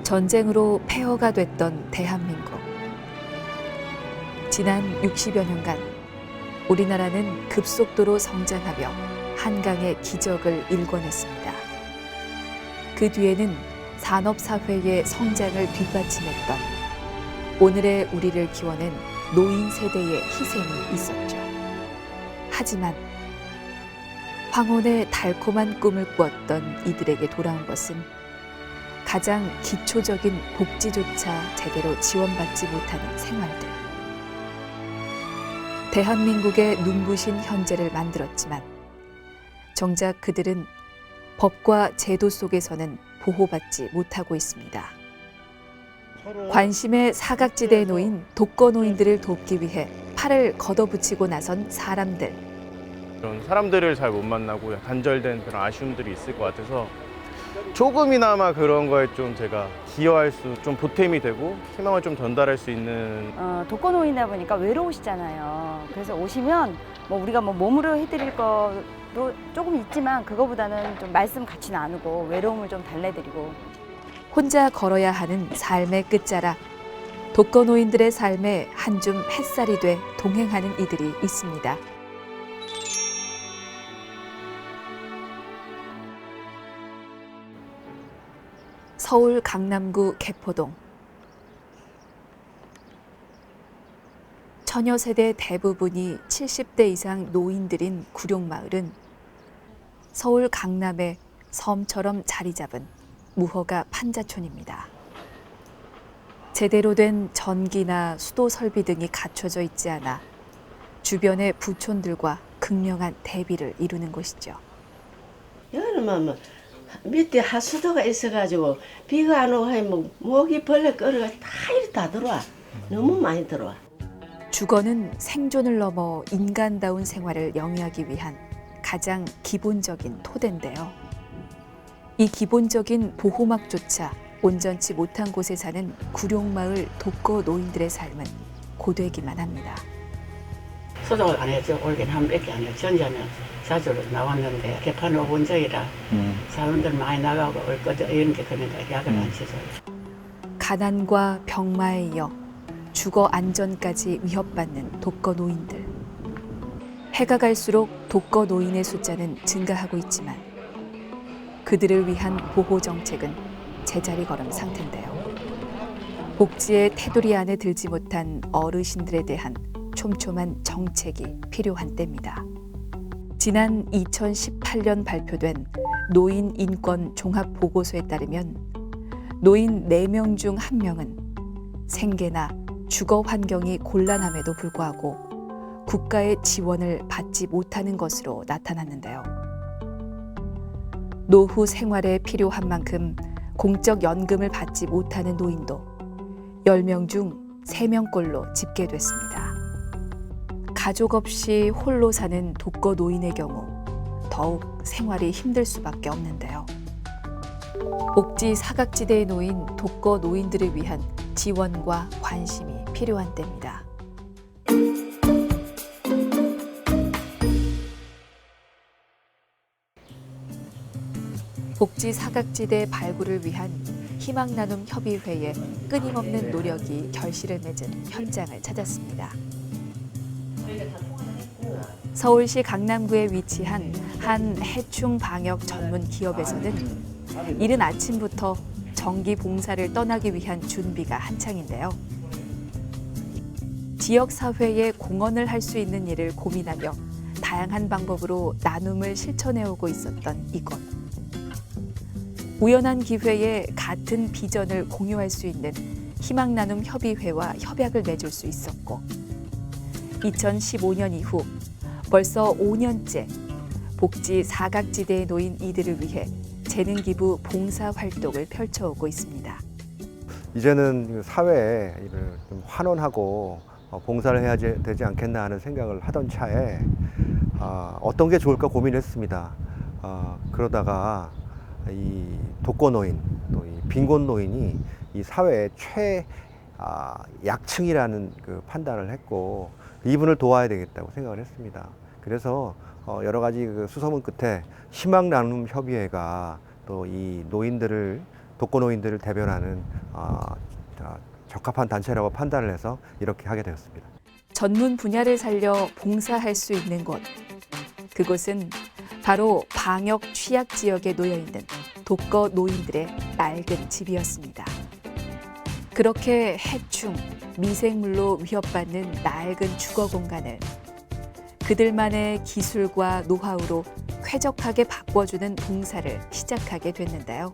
전쟁으로 폐허가 됐던 대한민국. 지난 60여 년간 우리나라는 급속도로 성장하며 한강의 기적을 일궈냈습니다. 그 뒤에는 산업사회의 성장을 뒷받침했던 오늘의 우리를 키워낸 노인 세대의 희생이 있었죠. 하지만 황혼의 달콤한 꿈을 꾸었던 이들에게 돌아온 것은 가장 기초적인 복지조차 제대로 지원받지 못하는 생활들. 대한민국의 눈부신 현재를 만들었지만 정작 그들은 법과 제도 속에서는 보호받지 못하고 있습니다. 관심의 사각지대에 놓인 독거노인들을 돕기 위해 팔을 걷어붙이고 나선 사람들. 그런 사람들을 잘 못 만나고 단절된 그런 아쉬움들이 있을 것 같아서 조금이나마 그런 거에 좀 제가 기여할 수, 좀 보탬이 되고 희망을 좀 전달할 수 있는. 독거노인이다 보니까 외로우시잖아요. 그래서 오시면 우리가 몸으로 해드릴 거도 조금 있지만 그거보다는 좀 말씀 같이 나누고 외로움을 좀 달래드리고. 혼자 걸어야 하는 삶의 끝자락. 독거노인들의 삶에 한 줌 햇살이 돼 동행하는 이들이 있습니다. 서울 강남구 개포동. 처녀 세대 대부분이 70대 이상 노인들인 구룡마을은 서울 강남의 섬처럼 자리 잡은 무허가 판자촌입니다. 제대로 된 전기나 수도 설비 등이 갖춰져 있지 않아 주변의 부촌들과 극명한 대비를 이루는 곳이죠. 여름은 밑에 하수도가 있어가지고 비가 안 오고 하면 모기 벌레 끌어가 다 이리 다 들어와. 너무 많이 들어와. 주거는 생존을 넘어 인간다운 생활을 영위하기 위한 가장 기본적인 토대인데요. 이 기본적인 보호막조차 온전치 못한 곳에 사는 구룡마을 독거노인들의 삶은 고되기만 합니다. 소독을 안 했죠. 올해는 한 몇 개 안 했죠. 전에는 자주 나왔는데 개판 5분 전이라 사람들 많이 나가고 올 거죠. 이런 게 그러니까 약을 안 치죠. 가난과 병마에 이어 주거 안전까지 위협받는 독거노인들. 해가 갈수록 독거노인의 숫자는 증가하고 있지만 그들을 위한 보호 정책은 제자리 걸음 상태인데요. 복지의 테두리 안에 들지 못한 어르신들에 대한 촘촘한 정책이 필요한 때입니다. 지난 2018년 발표된 노인 인권 종합 보고서에 따르면 노인 4명 중 1명은 생계나 주거 환경이 곤란함에도 불구하고 국가의 지원을 받지 못하는 것으로 나타났는데요. 노후 생활에 필요한 만큼 공적 연금을 받지 못하는 노인도 10명 중 3명꼴로 집계됐습니다. 가족 없이 홀로 사는 독거노인의 경우 더욱 생활이 힘들 수밖에 없는데요. 복지 사각지대에 놓인 독거노인들을 위한 지원과 관심이 필요한 때입니다. 복지 사각지대 발굴을 위한 희망나눔 협의회의 끊임없는 노력이 결실을 맺은 현장을 찾았습니다. 서울시 강남구에 위치한 한 해충 방역 전문 기업에서는 이른 아침부터 정기 봉사를 떠나기 위한 준비가 한창인데요. 지역 사회에 공헌을 할 수 있는 일을 고민하며 다양한 방법으로 나눔을 실천해오고 있었던 이곳. 우연한 기회에 같은 비전을 공유할 수 있는 희망나눔 협의회와 협약을 맺을 수 있었고 2015년 이후 벌써 5년째 복지 사각지대에 놓인 이들을 위해 재능기부 봉사활동을 펼쳐오고 있습니다. 이제는 사회에 좀 환원하고 봉사를 해야 되지 않겠나 하는 생각을 하던 차에 어떤 게 좋을까 고민했습니다. 그러다가 이 독거노인, 또 이 빈곤노인이 이 사회의 약층이라는 그 판단을 했고 이분을 도와야 되겠다고 생각을 했습니다. 그래서 여러 가지 그 수소문 끝에 희망나눔 협의회가 또 이 노인들을 독거노인들을 대변하는 적합한 단체라고 판단을 해서 이렇게 하게 되었습니다. 전문 분야를 살려 봉사할 수 있는 곳. 그곳은 바로 방역 취약 지역에 놓여 있는 독거 노인들의 낡은 집이었습니다. 그렇게 해충, 미생물로 위협받는 낡은 주거 공간을 그들만의 기술과 노하우로 쾌적하게 바꿔주는 봉사를 시작하게 됐는데요.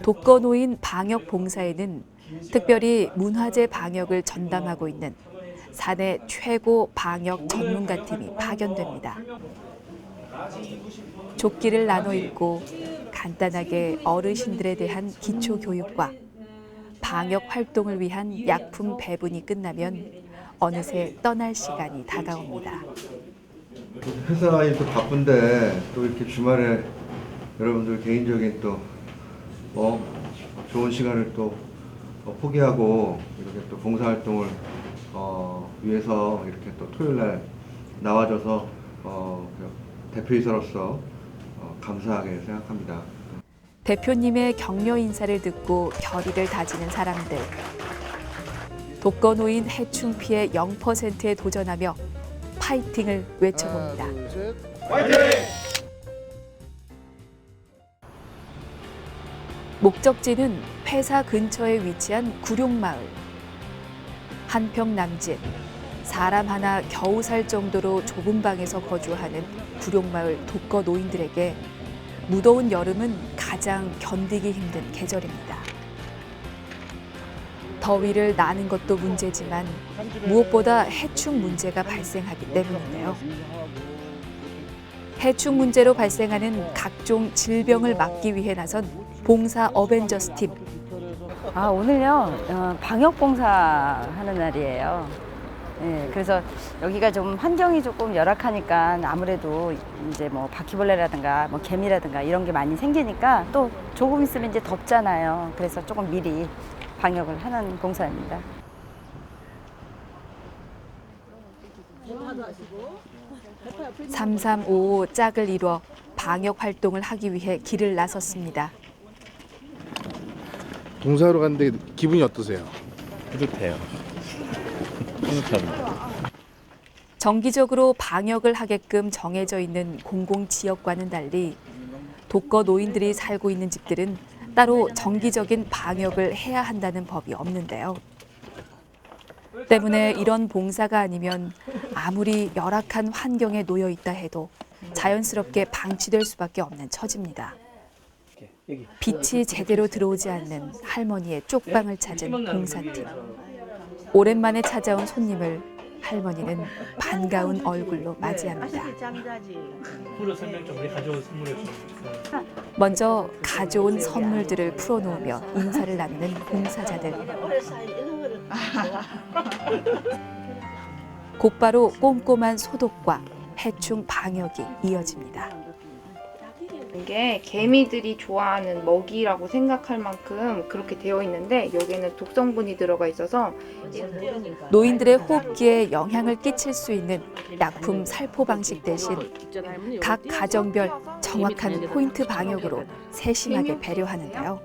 독거노인 방역 봉사에는 특별히 문화재 방역을 전담하고 있는 사내 최고 방역 전문가팀이 파견됩니다. 조끼를 나눠 입고 간단하게 어르신들에 대한 기초 교육과 방역 활동을 위한 약품 배분이 끝나면 어느새 떠날 시간이 다가옵니다. 회사 일도 바쁜데 또 이렇게 주말에 여러분들 개인적인 또 좋은 시간을 또 포기하고 이렇게 또 봉사활동을 위해서 이렇게 또 토요일 날 나와줘서 대표이사로서 감사하게 생각합니다. 대표님의 격려 인사를 듣고 결의를 다지는 사람들. 독거노인 해충 피해 0%에 도전하며 파이팅을 외쳐봅니다. 목적지는 회사 근처에 위치한 구룡마을. 한평 남짓, 사람 하나 겨우 살 정도로 좁은 방에서 거주하는 구룡마을 독거 노인들에게 무더운 여름은 가장 견디기 힘든 계절입니다. 더위를 나는 것도 문제지만 무엇보다 해충 문제가 발생하기 때문인데요. 해충 문제로 발생하는 각종 질병을 막기 위해 나선 봉사 어벤져스 팀. 오늘요 방역 봉사하는 날이에요. 네, 그래서 여기가 좀 환경이 조금 열악하니까 아무래도 이제 뭐 바퀴벌레라든가 뭐 개미라든가 이런 게 많이 생기니까 또 조금 있으면 이제 덥잖아요. 그래서 조금 미리 방역을 하는 봉사입니다. 삼삼오오 짝을 이뤄 방역 활동을 하기 위해 길을 나섰습니다. 봉사하러 갔는데 기분이 어떠세요? 뿌듯해요. 뿌듯합니다. 정기적으로 방역을 하게끔 정해져 있는 공공지역과는 달리 독거 노인들이 살고 있는 집들은 따로 정기적인 방역을 해야 한다는 법이 없는데요. 때문에 이런 봉사가 아니면 아무리 열악한 환경에 놓여 있다 해도 자연스럽게 방치될 수밖에 없는 처지입니다. 빛이 제대로 들어오지 않는 할머니의 쪽방을 찾은 봉사팀. 오랜만에 찾아온 손님을 할머니는 반가운 얼굴로 맞이합니다. 먼저 가져온 선물들을 풀어놓으며 인사를 나누는 봉사자들. 곧바로 꼼꼼한 소독과 해충 방역이 이어집니다. 이게 개미들이 좋아하는 먹이라고 생각할 만큼 그렇게 되어 있는데 여기에는 독성분이 들어가 있어서 노인들의 호흡기에 영향을 끼칠 수 있는 약품 살포 방식 대신 각 가정별 정확한 포인트 방역으로 세심하게 배려하는데요.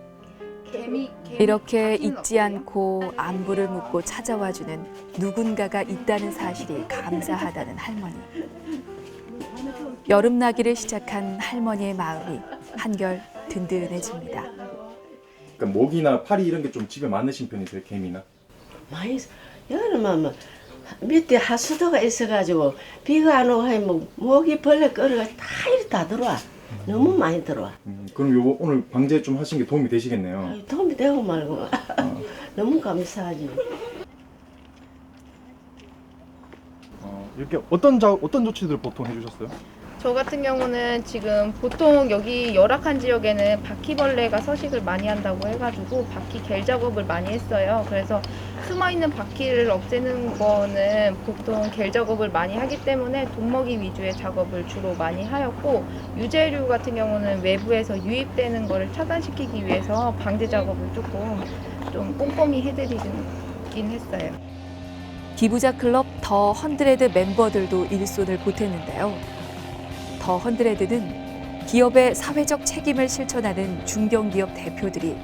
이렇게 잊지 않고 안부를 묻고 찾아와주는 누군가가 있다는 사실이 감사하다는 할머니. 여름나기를 시작한 할머니의 마음이 한결 든든해집니다. 그러니까 모기나 파리 이런 게 좀 집에 많으신 편이세요? 개미나? 많이 여름하면 밑에 하수도가 있어가지고 비가 안 오고 하면 모기 벌레 끌어가 다 이리 다 들어와. 너무 많이 들어와. 그럼 요 오늘 방제 좀 하신 게 도움이 되시겠네요. 도움이 되고 말고 너무 감사하지. 이렇게 어떤 조치들을 보통 해주셨어요? 저 같은 경우는 지금 보통 여기 열악한 지역에는 바퀴벌레가 서식을 많이 한다고 해가지고 바퀴 갤 작업을 많이 했어요. 그래서 숨어있는 바퀴를 없애는 거는 보통 갤 작업을 많이 하기 때문에 돋먹이 위주의 작업을 주로 많이 하였고 유재류 같은 경우는 외부에서 유입되는 거를 차단시키기 위해서 방제 작업을 좀 꼼꼼히 해드리긴 했어요. 기부자 클럽 더 헌드레드 멤버들도 일손을 보탰는데요. 더 헌드레드는 기업의 사회적 책임을 실천하는 중견기업 대표들이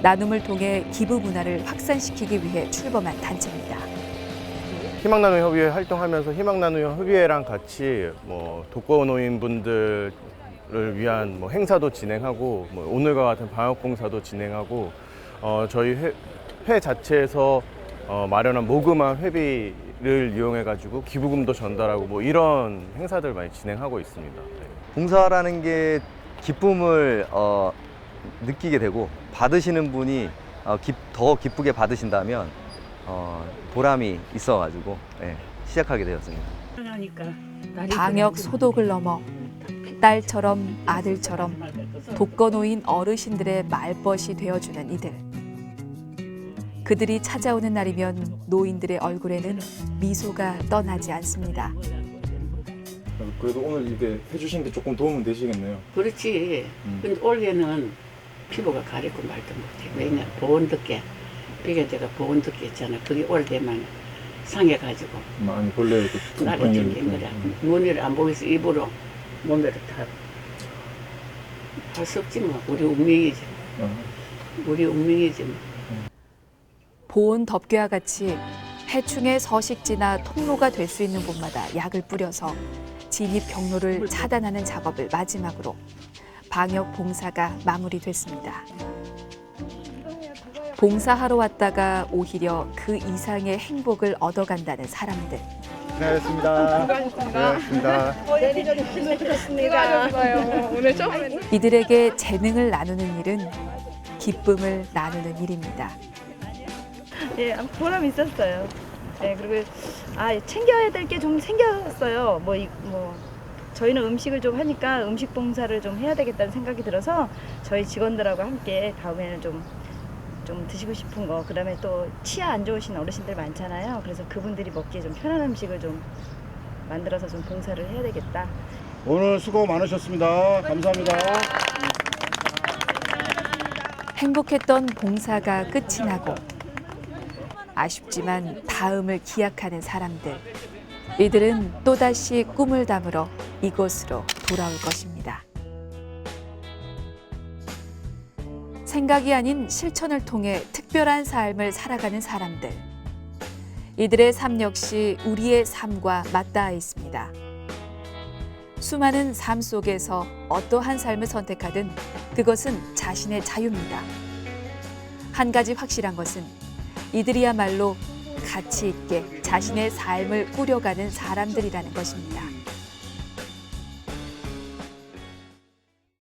나눔을 통해 기부 문화를 확산시키기 위해 출범한 단체입니다. 희망나눔협의회 활동하면서 희망나눔협의회랑 같이 뭐 독거노인분들을 위한 뭐 행사도 진행하고 뭐 오늘과 같은 방역봉사도 진행하고 저희 회 자체에서 마련한 모금한 회비를 이용해 가지고 기부금도 전달하고 뭐 이런 행사들 많이 진행하고 있습니다. 봉사라는 게 기쁨을 느끼게 되고 받으시는 분이 더 기쁘게 받으신다면 보람이 있어가지고 시작하게 되었습니다. 방역 소독을 넘어 딸처럼 아들처럼 독거노인 어르신들의 말벗이 되어주는 이들. 그들이 찾아오는 날이면 노인들의 얼굴에는 미소가 떠나지 않습니다. 그래도 오늘 이렇게 해주신 게 조금 도움은 되시겠네요. 그렇지. 근데 올해는 피부가 가렵고 말도 못해. 왜냐 보온덮개. 비계대가 보온덮개 있잖아. 그게 올 때만 상해가지고 많이 벌레 나를 튕긴 거라. 눈을 안 보여서 입으로 몸매를 다 할 수 없지 뭐. 우리 운명이지. 우리 운명이지 뭐. 보온 덮개와 같이 해충의 서식지나 통로가 될 수 있는 곳마다 약을 뿌려서 진입 경로를 차단하는 작업을 마지막으로 방역 봉사가 마무리됐습니다. 봉사하러 왔다가 오히려 그 이상의 행복을 얻어간다는 사람들. 고생하셨습니다. 수고하셨어요. 오늘 처음에는. 이들에게 재능을 나누는 일은 기쁨을 나누는 일입니다. 예, 보람 있었어요. 네, 그리고 챙겨야 될 게 좀 생겼어요. 저희는 음식을 좀 하니까 음식 봉사를 좀 해야 되겠다는 생각이 들어서 저희 직원들하고 함께 다음에는 좀 드시고 싶은 거, 그다음에 또 치아 안 좋으신 어르신들 많잖아요. 그래서 그분들이 먹기에 좀 편한 음식을 좀 만들어서 좀 봉사를 해야 되겠다. 오늘 수고 많으셨습니다. 감사합니다. 행복했던 봉사가 끝이 나고 아쉽지만 다음을 기약하는 사람들. 이들은 또다시 꿈을 담으러 이곳으로 돌아올 것입니다. 생각이 아닌 실천을 통해 특별한 삶을 살아가는 사람들. 이들의 삶 역시 우리의 삶과 맞닿아 있습니다. 수많은 삶 속에서 어떠한 삶을 선택하든 그것은 자신의 자유입니다. 한 가지 확실한 것은 이들이야말로 가치 있게 자신의 삶을 꾸려가는 사람들이라는 것입니다.